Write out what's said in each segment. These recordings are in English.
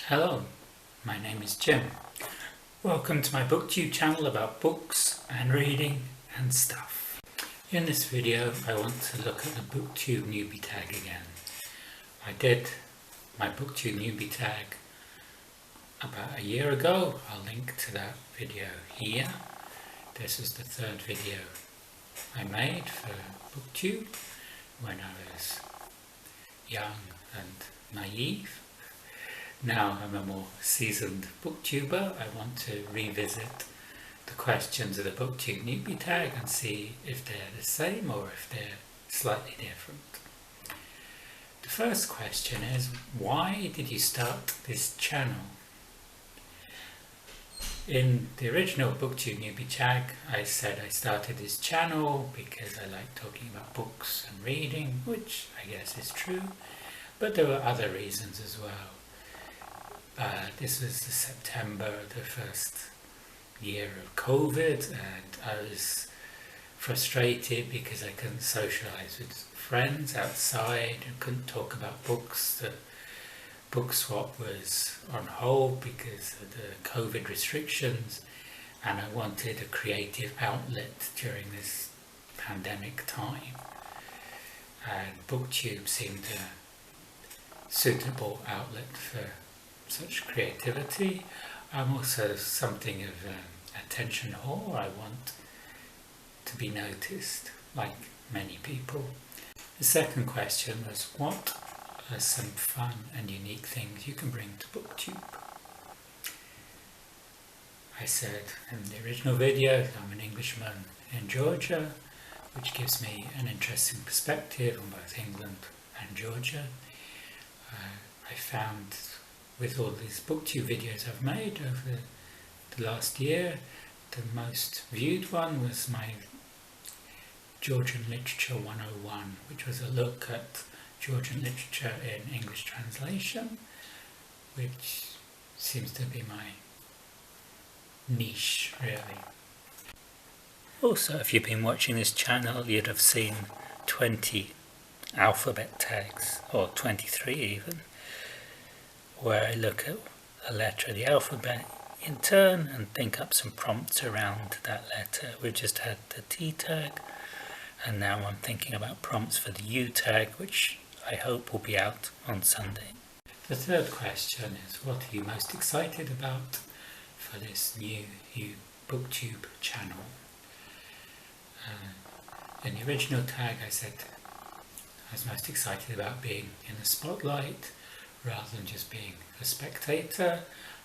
Hello, my name is Jim. Welcome to my Booktube channel about books and reading and stuff. In this video I want to look at the Booktube Newbie Tag again. I did my Booktube Newbie Tag about a year ago. I'll link to that video here. This is the third video I made for Booktube when I was young and naive. Now I'm a more seasoned booktuber. I want to revisit the questions of the Booktube Newbie Tag and see if they're the same or if they're slightly different. The first question is, why did you start this channel? In the original Booktube Newbie Tag, I said I started this channel because I like talking about books and reading, which I guess is true, but there were other reasons as well. This was the September, the first year of COVID, and I was frustrated because I couldn't socialise with friends outside and couldn't talk about books. The book swap was on hold because of the COVID restrictions, and I wanted a creative outlet during this pandemic time, and Booktube seemed a suitable outlet for such creativity. I'm also something of an attention whore. I want to be noticed, like many people. The second question was, what are some fun and unique things you can bring to Booktube? I said in the original video I'm an Englishman in Georgia, which gives me an interesting perspective on both England and Georgia. I found with all these Booktube videos I've made over the last year, the most viewed one was my Georgian Literature 101, which was a look at Georgian literature in English translation, which seems to be my niche, really. Also, if you've been watching this channel, you'd have seen 20 alphabet tags, or 23 even, where I look at a letter of the alphabet in turn and think up some prompts around that letter. We've just had the T tag, and now I'm thinking about prompts for the U tag, which I hope will be out on Sunday. The third question is, what are you most excited about for this new Booktube channel? In the original tag I said I was most excited about being in the spotlight rather than just being a spectator,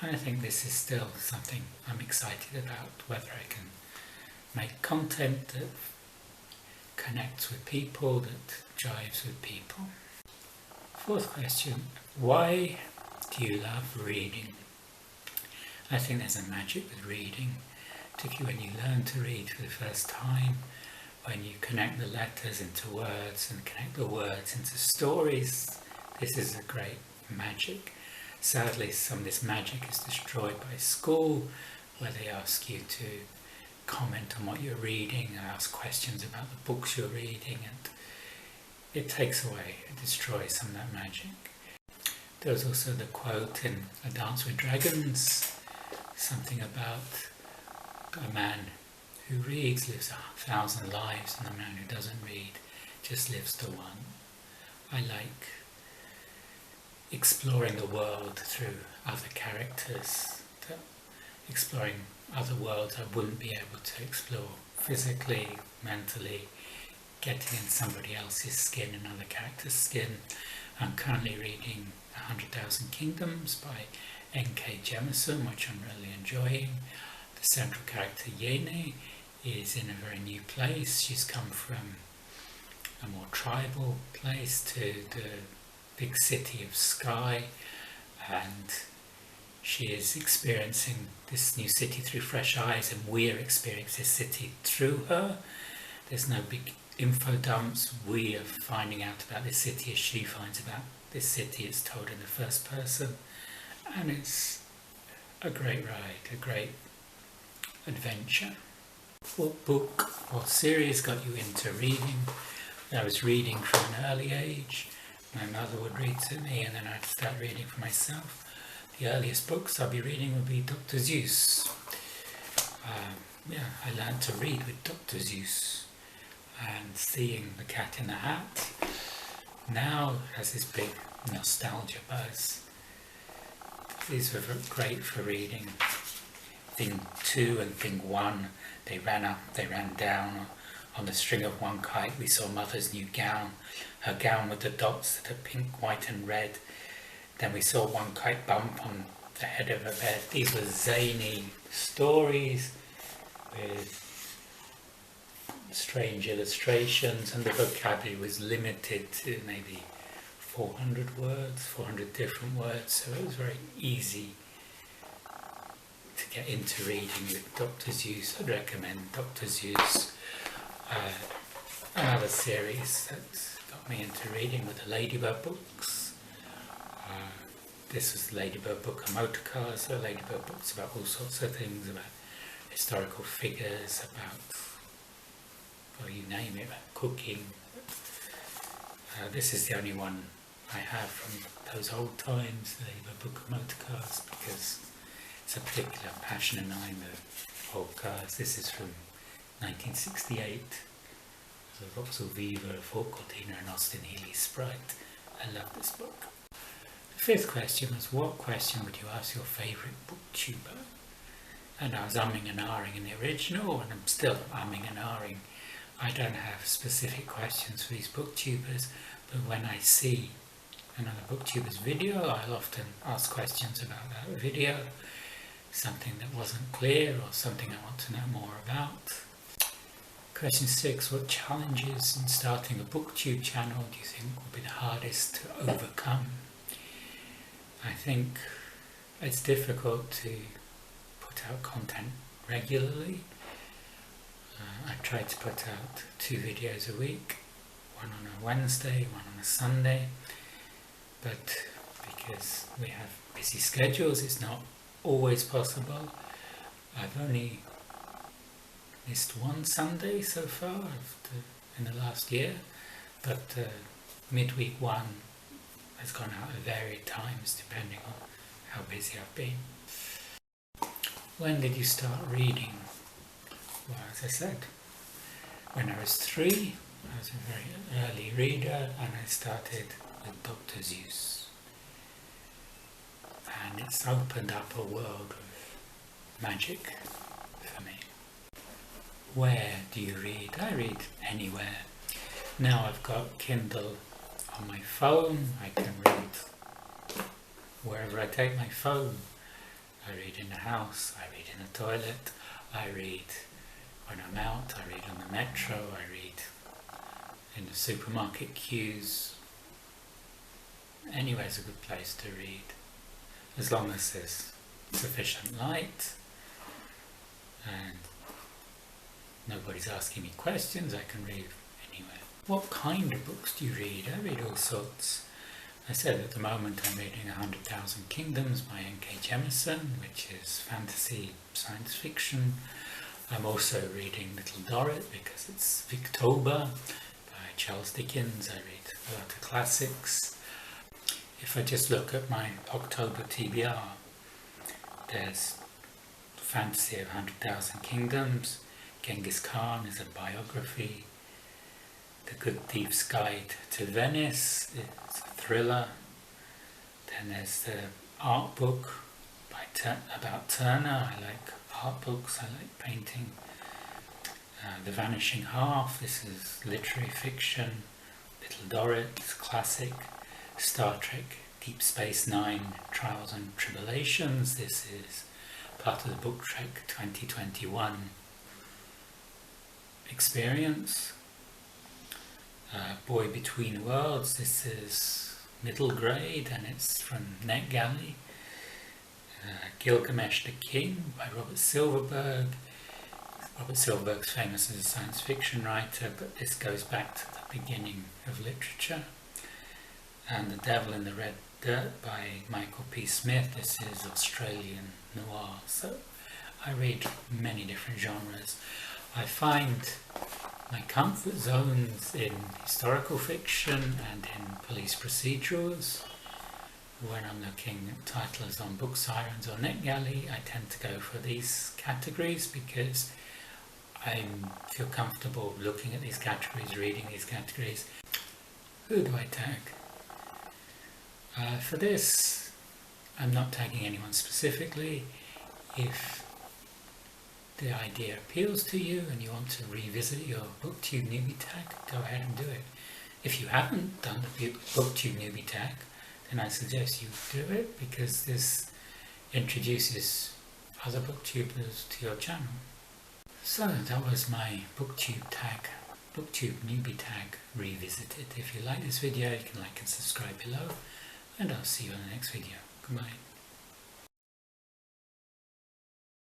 and I think this is still something I'm excited about, whether I can make content that connects with people, that jives with people. Fourth question, why do you love reading? I think there's a magic with reading, particularly when you learn to read for the first time, when you connect the letters into words and connect the words into stories. This is a great magic. Sadly, some of this magic is destroyed by school, where they ask you to comment on what you're reading and ask questions about the books you're reading, and it takes away, it destroys some of that magic. There was also the quote in A Dance with Dragons, something about a man who reads lives 1,000 lives, and a man who doesn't read just lives to one. I like exploring the world through other characters, exploring other worlds I wouldn't be able to explore physically, mentally, getting in somebody else's skin, another character's skin. I'm currently reading 100,000 Kingdoms by N.K. Jemisin, which I'm really enjoying. The central character Yene is in a very new place. She's come from a more tribal place to the big city of Skye, and she is experiencing this new city through fresh eyes, and we're experiencing this city through her. There's no big info dumps. We are finding out about this city as she finds about this city. It's told in the first person, and it's a great ride, a great adventure. What book or series got you into reading? I was reading from an early age. My mother would read to me, and then I'd start reading for myself. the earliest books I'll be reading will be Dr. Seuss. I learned to read with Dr. Seuss, and Seeing the Cat in the Hat now has this big nostalgia buzz. These were great for reading. Thing 2 and Thing 1, they ran up, they ran down. On the string of one kite we saw Mother's new gown, her gown with the dots that are pink, white and red. Then we saw one kite bump on the head of her bed. These were zany stories with strange illustrations, and the vocabulary was limited to maybe 400 words, 400 different words, so it was very easy to get into reading with Dr. Seuss. I'd recommend Dr. Seuss. Another series that got me into reading were the Ladybird books. This was the Ladybird book on motor cars, so Ladybird books about all sorts of things, about historical figures, about, well, you name it, about cooking. This is the only one I have from those old times, the Ladybird book of motor cars, because it's a particular passion of mine, the old cars. This is from 1968. There's a Vauxhall Viva, a Ford Cortina, and Austin Healey Sprite. I love this book. The fifth question was, what question would you ask your favourite booktuber? And I was umming and ahhing in the original, and I'm still umming and ahhing. I don't have specific questions for these booktubers, but when I see another booktuber's video, I'll often ask questions about that video, something that wasn't clear or something I want to know more about. Question 6, what challenges in starting a booktube channel do you think will be the hardest to overcome? I think it's difficult to put out content regularly. I try to put out 2 videos a week, one on a Wednesday, one on a Sunday, but because we have busy schedules, it's not always possible. I've only missed one Sunday so far in the last year, but midweek one has gone out at varied times depending on how busy I've been. When did you start reading? Well, as I said, when I was 3, I was a very early reader, and I started with Dr. Seuss. And it's opened up a world of magic for me. Where do you read? I read anywhere. Now I've got Kindle on my phone. I can read wherever I take my phone. I read in the house, I read in the toilet, I read when I'm out, I read on the metro, I read in the supermarket queues. Anywhere's a good place to read, as long as there's sufficient light and nobody's asking me questions. I can read anywhere. What kind of books do you read? I read all sorts. I said at the moment I'm reading 100,000 Kingdoms by N.K. Jemisin, which is fantasy science fiction. I'm also reading Little Dorrit because it's October by Charles Dickens. I read a lot of classics. If I just look at my October TBR, there's fantasy of 100,000 Kingdoms. Genghis Khan is a biography. The Good Thief's Guide to Venice, it's a thriller. Then there's the art book about Turner. I like art books, I like painting. The Vanishing Half, this is literary fiction. Little Dorrit, it's classic. Star Trek Deep Space Nine, Trials and Tribulations, this is part of the Book Trek 2021 experience. Boy Between Worlds, this is middle grade and it's from NetGalley. Gilgamesh the King by Robert Silverberg. Robert Silverberg's famous as a science fiction writer, but this goes back to the beginning of literature. And The Devil in the Red Dirt by Michael P. Smith, this is Australian noir. So I read many different genres. I find my comfort zones in historical fiction and in police procedurals, when I'm looking at titles on Book Sirens or NetGalley, I tend to go for these categories because I feel comfortable looking at these categories, reading these categories. Who do I tag? For this, I'm not tagging anyone specifically. If the idea appeals to you and you want to revisit your Booktube Newbie Tag, go ahead and do it. If you haven't done the Booktube Newbie Tag, then I suggest you do it because this introduces other Booktubers to your channel. So that was my Booktube Newbie Tag revisited. If you like this video, you can like and subscribe below, and I'll see you on the next video. Goodbye.